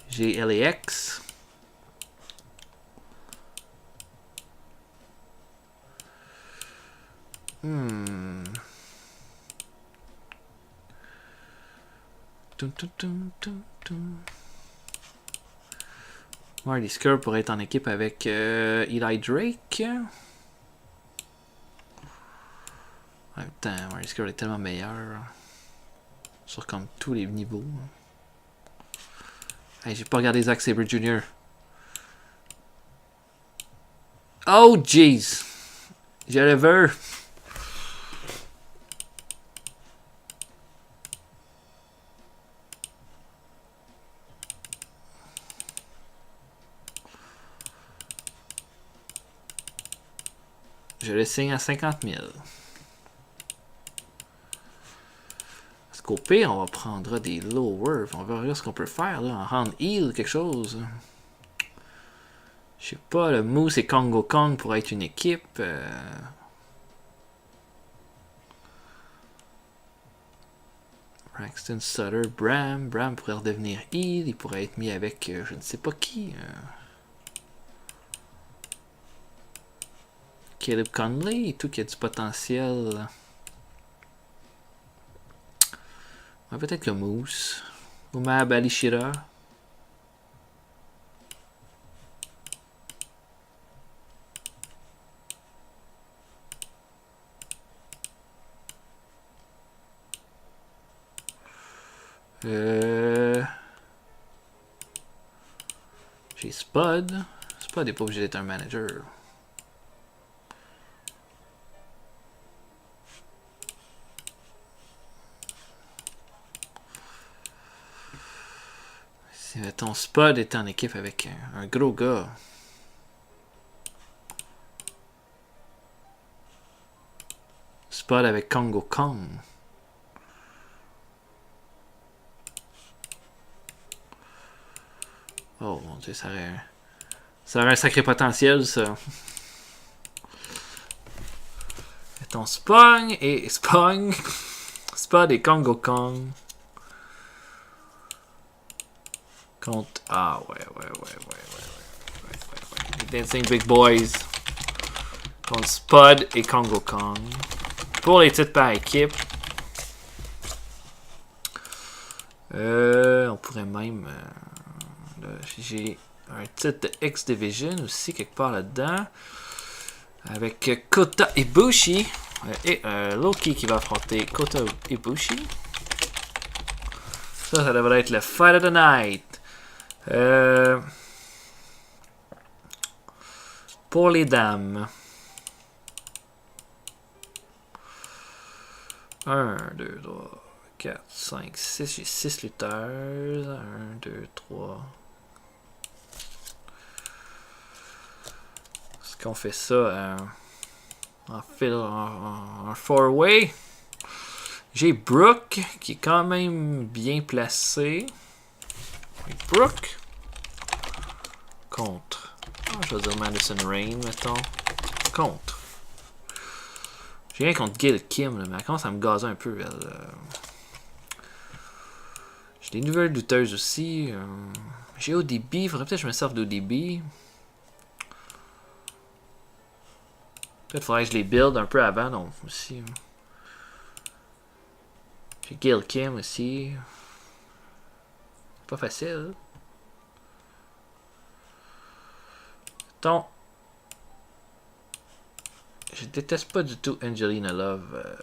J'ai LAX. Marty Skrull pourrait être en équipe avec Eli Drake. En même temps, Marty Skrull est tellement meilleur sur comme tous les niveaux. Hey, j'ai pas regardé Zack Sabre Jr. Oh jeez, je le veux. Je le signe à 50 000. Parce qu'au pire, on va prendre des lowers. On verra ce qu'on peut faire là, en hand heal, quelque chose. Je sais pas, le Moose et Congo Kong pourraient être une équipe. Braxton Sutter, Bram. Bram pourrait redevenir heal. Il pourrait être mis avec je ne sais pas qui. Caleb Conley et tout qui a du potentiel. Ouais, peut-être que Moose. Oumar Balishira. J'ai Spud. Spud n'est pas obligé d'être un manager. Si mettons Spud est en équipe avec un gros gars. Spud avec Congo Kong. Oh mon dieu, ça aurait un sacré potentiel, ça. Mettons Spong et Spong. Spud et Congo Kong. Contre. Ah ouais. Les Dancing Big Boys. Contre Spud et Congo Kong. Pour les titres par équipe. On pourrait même. J'ai un titre de X-Division aussi quelque part là-dedans. Avec Kota Ibushi. Et Loki qui va affronter Kota Ibushi. Ça devrait être le Fight of the Night. Pour les dames. 1, 2, 3, 4, 5, 6. J'ai 6 lutteurs. 1, 2, 3. Est-ce qu'on fait ça en 4-way? J'ai Brooke qui est quand même bien placé. Brooke contre. Je vais dire Madison Rain, mettons. Contre. J'ai rien contre Gail Kim, là, mais elle commence à me gazer un peu. J'ai des nouvelles lutteuses aussi. J'ai ODB. Il faudrait peut-être que je me serve d'ODB. Peut-être faudrait que je les build un peu avant, donc aussi. J'ai Gail Kim aussi. Pas facile. Attends. Je déteste pas du tout Angelina Love.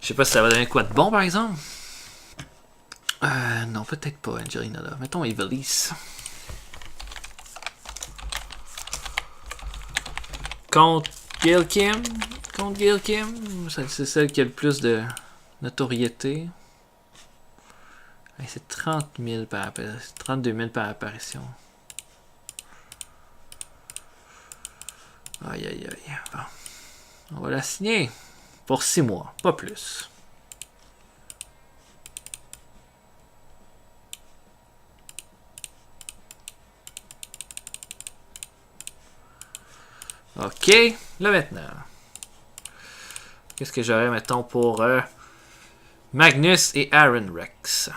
Je sais pas si ça va donner quoi de bon par exemple. Non, peut-être pas Angelina Love. Mettons Evilise. Contre Gail Kim. C'est celle qui a le plus de notoriété. C'est 30 000 par apparition. 32 000 par apparition. Aïe. Bon. On va la signer pour 6 mois, pas plus. Ok, là maintenant. Qu'est-ce que j'aurais, mettons, pour Magnus et Aaron Rex?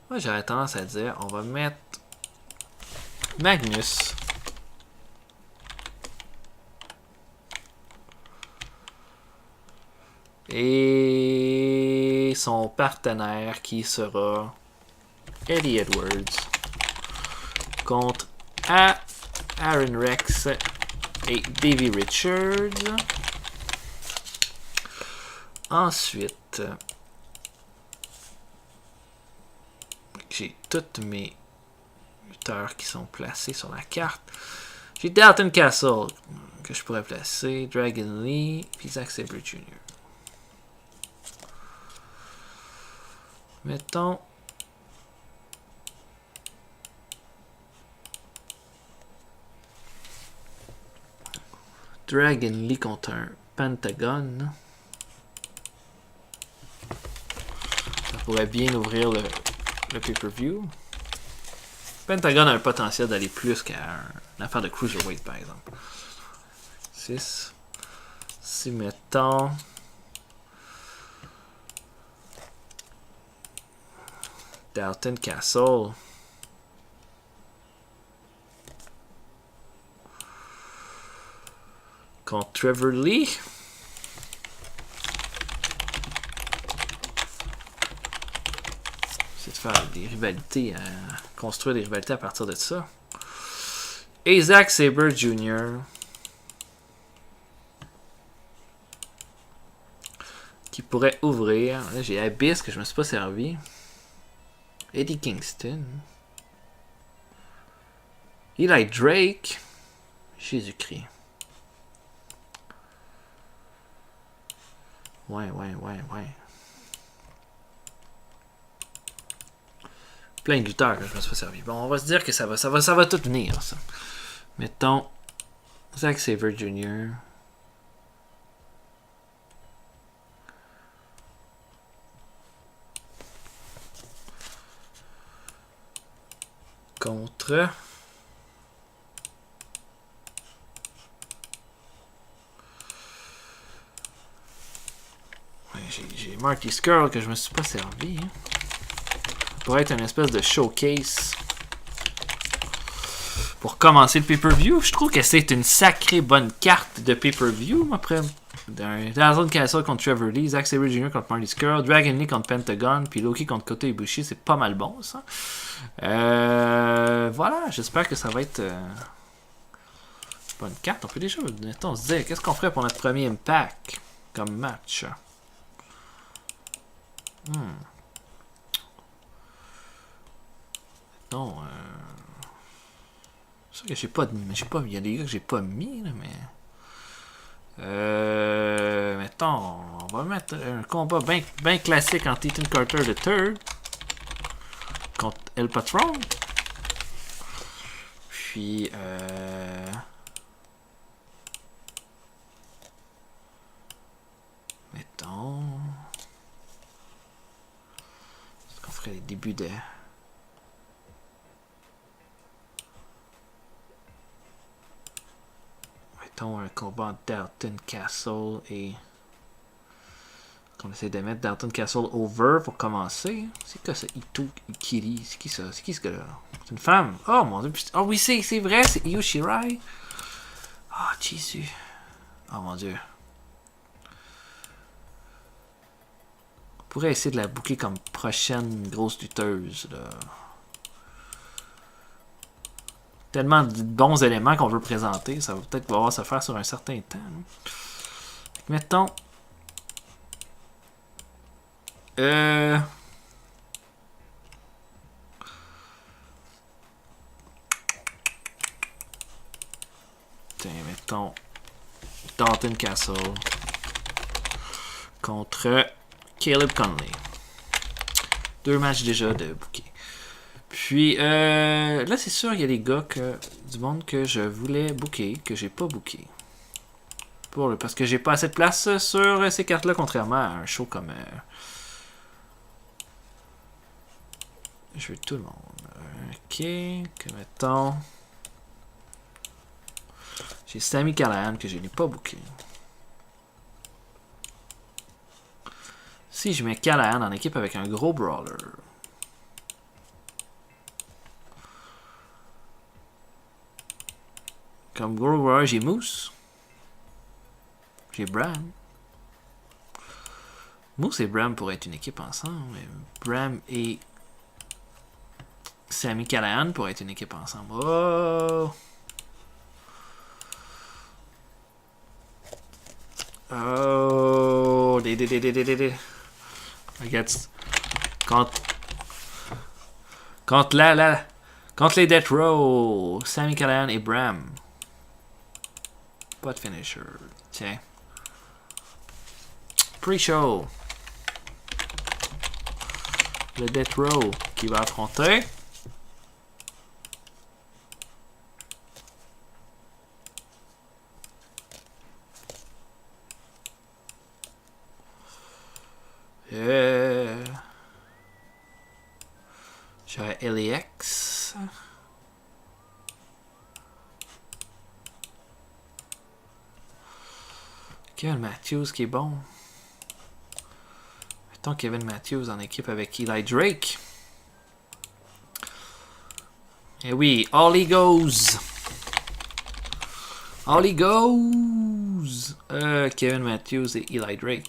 Moi, j'aurais tendance à dire, on va mettre Magnus. Et son partenaire qui sera Eddie Edwards contre Aaron Rex et Davey Richards. Ensuite, j'ai toutes mes lutteurs qui sont placés sur la carte. J'ai Dalton Castle que je pourrais placer, Dragon Lee, puis Zack Sabre Jr. Mettons Dragon Lee contre un Pentagon. Ça pourrait bien ouvrir le pay-per-view. Pentagon a un potentiel d'aller plus qu'à une affaire de Cruiserweight, par exemple. 6. Si, mettons Dalton Castle. Contre Trevor Lee. C'est de faire des rivalités, construire des rivalités à partir de ça. Et Zack Sabre Jr. Qui pourrait ouvrir. Là, j'ai Abyss que je me suis pas servi. Eddie Kingston. Eli Drake. Jésus-Christ. Ouais. Plein de lutteurs que je me suis pas servi. Bon, on va se dire que ça va tout venir, ça. Mettons Zack Sabre Jr. Contre j'ai Marty Scurll que je me suis pas servi. Hein. Ça pourrait être une espèce de showcase pour commencer le pay-per-view. Je trouve que c'est une sacrée bonne carte de pay-per-view. Après, Dalton Castle contre Trevor Lee, Zack Sabre Jr. contre Marty Scurll, Dragon Lee contre Pentagon, puis Loki contre Kota Ibushi. C'est pas mal bon, ça. Voilà, j'espère que ça va être bonne carte. On peut déjà mettons, se dire qu'est-ce qu'on ferait pour notre premier impact comme match. Non, c'est sûr que j'ai pas, il y a des gars que j'ai pas mis là, mais mettons, on va mettre un combat bien classique entre Ethan Carter III contre El Patron. Puis mettons, est-ce qu'on ferait les débuts de un combat entre Dalton Castle et qu'on essaie de mettre Dalton Castle over pour commencer. C'est quoi ça? Ito Ikiri? C'est qui ça? C'est qui ce gars-là? C'est une femme. Oh mon dieu. Oh oui, c'est vrai, c'est Io Shirai. Ah, Jésus. Oh mon dieu. On pourrait essayer de la booker comme prochaine grosse lutteuse, là. Tellement de bons éléments qu'on veut présenter, ça va peut-être pouvoir se faire sur un certain temps. Hein. Mettons. Tiens, mettons Dalton Castle contre Caleb Conley. 2 matchs déjà de bouquet. Puis là, c'est sûr, il y a des gars du monde que je voulais booker, que j'ai pas booké. Parce que j'ai pas assez de place sur ces cartes-là, contrairement à un show comme. Je veux tout le monde. Ok, que mettons. J'ai Sami Callihan que je n'ai pas booké. Si je mets Callihan en équipe avec un gros brawler. Comme gros brawler, j'ai Moose. J'ai Bram. Moose et Bram pourraient être une équipe ensemble. Mais Bram et Sami Callihan pourraient être une équipe ensemble. Oh! Oh! Regarde. Contre les Death Row. Sami Callihan et Bram. Pas de finisher. Tiens. Pre-show. Le Death Row qui va affronter. J'ai LAX. Kevin Matthews qui est bon. Mettons Kevin Matthews en équipe avec Eli Drake. Et oui, all he goes. All he goes. Kevin Matthews et Eli Drake.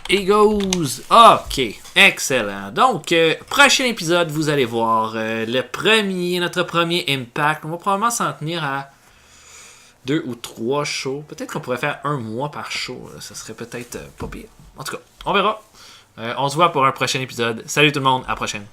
He goes. Ok, excellent. Donc, prochain épisode, vous allez voir notre premier Impact. On va probablement s'en tenir à 2 ou 3 shows. Peut-être qu'on pourrait faire 1 mois par show. Là. Ça serait peut-être pas pire. En tout cas, on verra. On se voit pour un prochain épisode. Salut tout le monde, à la prochaine.